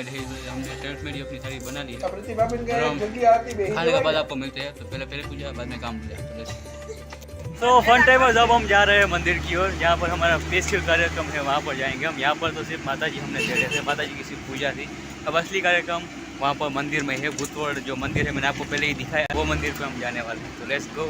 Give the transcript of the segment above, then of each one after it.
पहले ही हमने टेंट में ही अपनी थाली बना ली है। खाने के बाद आपको मिलते हैं, तो पहले पूजा बाद में काम किया। तो फन टाइमर्स अब हम जा रहे हैं मंदिर की ओर, जहाँ पर हमारा स्पेशल कार्यक्रम है, वहाँ पर जाएंगे हम। यहाँ पर तो सिर्फ माता जी हमने दे रहे थे, माता जी की सिर्फ पूजा थी। अब असली कार्यक्रम वहाँ पर मंदिर में है। भूतवड़ जो मंदिर है, मैंने आपको पहले ही दिखाया, वो मंदिर पे हम जाने वाले हैं। तो लेट्स गो।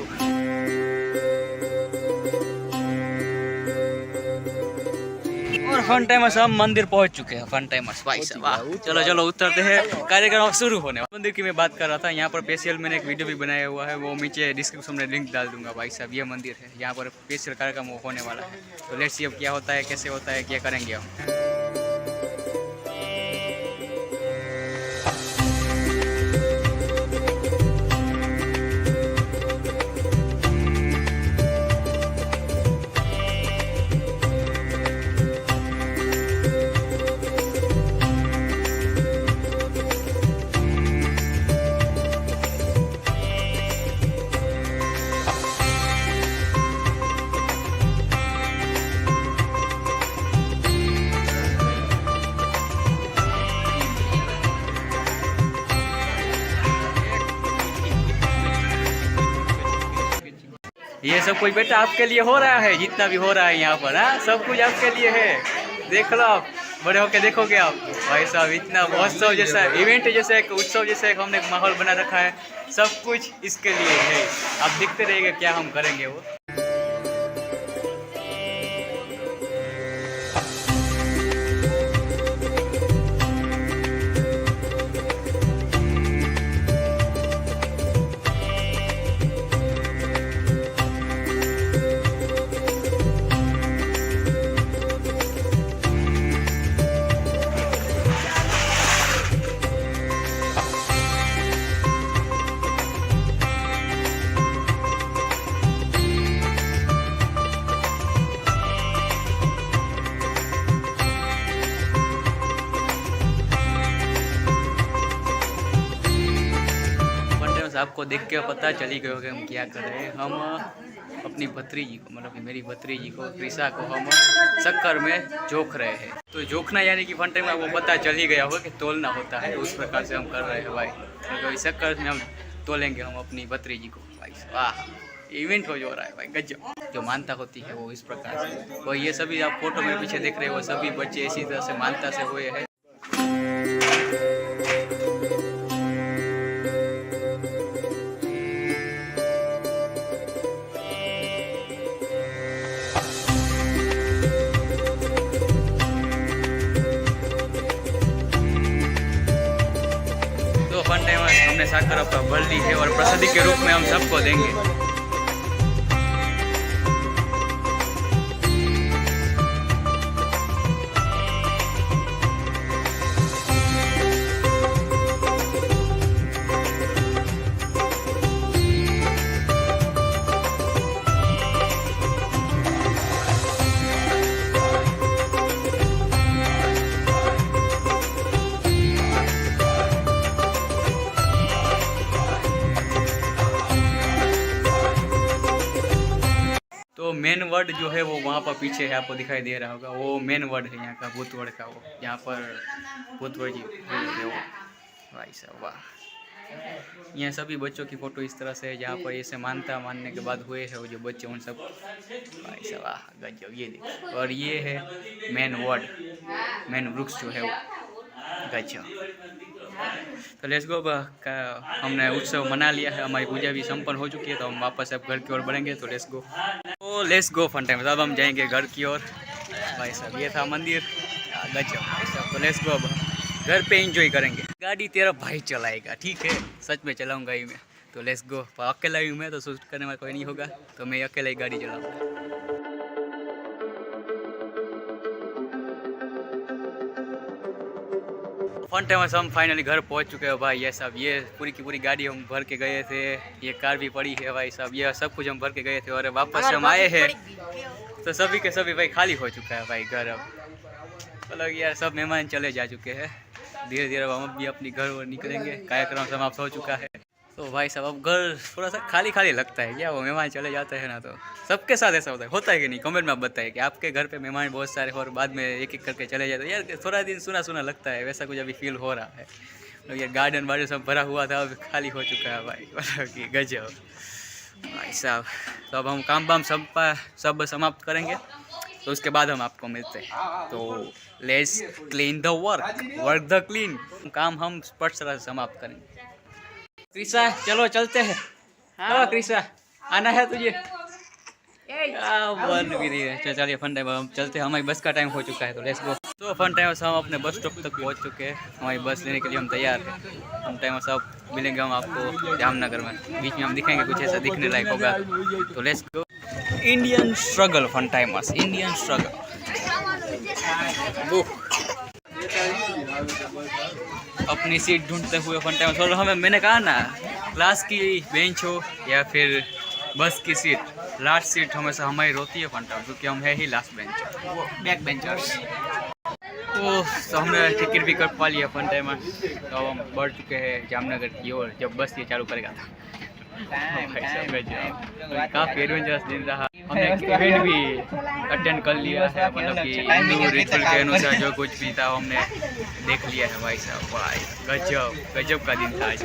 और फन टाइमर्स हम मंदिर पहुंच चुके हैं। फन टाइमर्स भाई साहब, चलो चलो उतरते हैं, कार्यक्रम शुरू होने वाला। मंदिर की मैं बात कर रहा था, यहाँ पर स्पेशल मैंने एक वीडियो भी बनाया हुआ है, वो नीचे डिस्क्रिप्शन में लिंक डाल दूंगा। भाई साहब ये मंदिर है, यहाँ पर स्पेशल कार्यक्रम होने वाला है। तो लेट्स सी अब क्या होता है, कैसे होता है, क्या करेंगे हम। ये सब कुछ बेटा आपके लिए हो रहा है, जितना भी हो रहा है यहाँ पर। हाँ, सब कुछ आपके लिए है। देख लो आप, बड़े होके देखोगे आप। भाई साहब इतना महोत्सव जैसा, इवेंट जैसा, एक उत्सव जैसा एक हमने माहौल बना रखा है। सब कुछ इसके लिए है। आप देखते रहिएगा क्या हम करेंगे वो। आपको देख के पता चली गया कि हम क्या कर रहे हैं। हम अपनी भतीजी को, मतलब कि मेरी भतीजी को, कृषा को हम शक्कर में जोख रहे हैं। तो जोखना यानी कि फन टाइम में वो पता चल ही गया होगा कि तोलना होता है, उस प्रकार से हम कर रहे हैं भाई। तो शक्कर में हम तोलेंगे हम अपनी भतीजी को। भाई वाह, इवेंट हो जो रहा है भाई, गजब। जो मानता होती है वो इस प्रकार से, वो ये सभी आप फोटो में पीछे देख रहे हो, सभी बच्चे इसी तरह से मानता से हुए हैं। फन टाइम हमने साकर अपना भर ली है और प्रसादी के रूप में हम सबको देंगे। तो मेन वर्ड जो है वो वहाँ पर पीछे है, आपको दिखाई दे रहा होगा। वो मेन वर्ड है यहाँ का, भूतवड़ का। वो यहाँ पर भूतवड़ जी वो भाई साहब वाह। यहाँ सभी बच्चों की फ़ोटो इस तरह से है, जहाँ पर ऐसे मानने के बाद हुए हैं वो जो बच्चे, उन सब भाई साहब वाह गजब। ये देखो, और ये है मेन वर्ड, मेन वृक्ष जो है वो, गजब। तो लेट्स गो, हमने उत्सव मना लिया है, हमारी पूजा भी संपन्न हो चुकी है, तो हम वापस अब घर की ओर बढ़ेंगे। तो लेट्स गो फन टाइम। अब हम जाएंगे घर की ओर। भाई साहब ये था मंदिर, गजब भाई साहब। तो लेट्स गो, अब घर पे एंजॉय करेंगे। गाड़ी तेरा भाई चलाएगा, ठीक है, सच में चलाऊंगा ही मैं। तो लेट्स गो। अकेला ही हूँ मैं, तो शूट करने में कोई नहीं होगा, तो मैं अकेला ही गाड़ी चलाऊँगा। फन टाइम हम फाइनली घर पहुंच चुके हैं भाई। ये सब, ये पूरी की पूरी गाड़ी हम भर के गए थे, ये कार भी पड़ी है भाई साहब, ये सब कुछ हम भर के गए थे। और वापस हम आए हैं तो सभी के सभी भाई खाली हो चुका है भाई घर। अब मतलब यार सब मेहमान चले जा चुके हैं, धीरे धीरे हम भी अपनी घर और निकलेंगे। कार्यक्रम समाप्त हो चुका है। तो भाई साहब अब घर थोड़ा सा खाली खाली लगता है क्या, वो मेहमान चले जाते हैं ना, तो सबके साथ ऐसा होता है कि नहीं? कमेंट में आप बताइए कि आपके घर पे मेहमान बहुत सारे हो और बाद में एक एक करके चले जाते, यार थोड़ा दिन सुना सुना लगता है, वैसा कुछ अभी फील हो रहा है। तो ये गार्डन वार्डन सब भरा हुआ था, अब खाली हो चुका है भाई, मतलब कि गजब भाई साहब। तो अब हम काम वाम सब समाप्त करेंगे, तो उसके बाद हम आपको मिलते हैं। तो let's clean the work the clean, काम हम स्पष्ट तरह से समाप्त करेंगे। क्रिसा चलो चलते हैं। हाँ क्रिसा आना है तुझे? बन भी रही है। चलिए फन टाइम हम चलते हैं, हमारी बस का टाइम हो चुका है, तो लेट्स गो। तो फन टाइम से हम अपने बस स्टॉप तक पहुंच चुके हैं, हमारी बस लेने के लिए हम तैयार हैं। फन टाइम सब मिलेंगे हम आपको जामनगर में, बीच में हम दिखाएंगे कुछ ऐसा दिखने लायक होगा, तो let's go. Indian struggle fun timers, Indian struggle. अपनी सीट ढूंढते हुए फन टाइमर्स, और हमें मैंने कहा ना, क्लास की बेंच हो या फिर बस की सीट, लास्ट सीट हमेशा हमारी रोती है फन टाइम, क्योंकि हम है ही लास्ट बेंच, वो बैक बेंचर्स। तो हमने टिकट भी कर पा लिया फन टाइम, तो हम बढ़ चुके हैं जामनगर की ओर, जब बस ये चालू करेगा था। काफ़ी एडवेंचरस दिन रहा। हमने इवेंट भी अटेंड कर लिया है, मतलब कि हिंदू रिचुअल के अनुसार जो कुछ भी था हमने देख लिया है भाई साहब। भाई गजब का दिन था आज।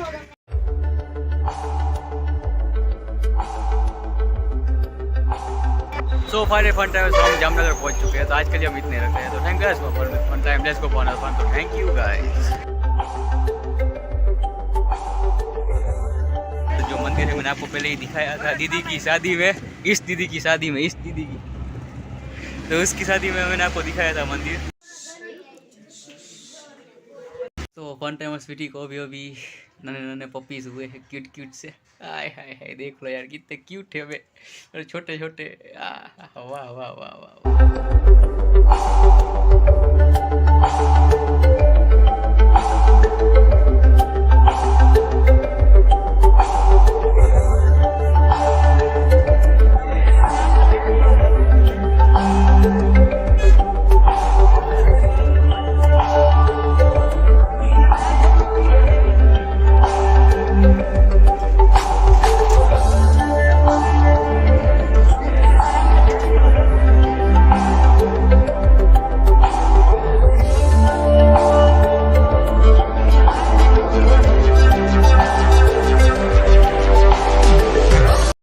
सो फाइनली फन टाइम हम जामनगर पहुंच चुके हैं, तो आज के लिए हम इतने रखते हैं। तो thank you guys for fun time, let's go for fun. तो थैंक यू गाइस। जो मंदिर है मैंने आपको पहले ही दिखाया था, दीदी की शादी में, इस दीदी की, तो उसकी शादी में मैंने आपको दिखाया था मंदिर। तो फन टाइम स्वीटी को अभी नन्हे पपीज हुए हैं, क्यूट से। हाय हाय हाय, देख लो यार कितने क्यूट है वे, छोटे छोटे। वाह वाह वाह वाह।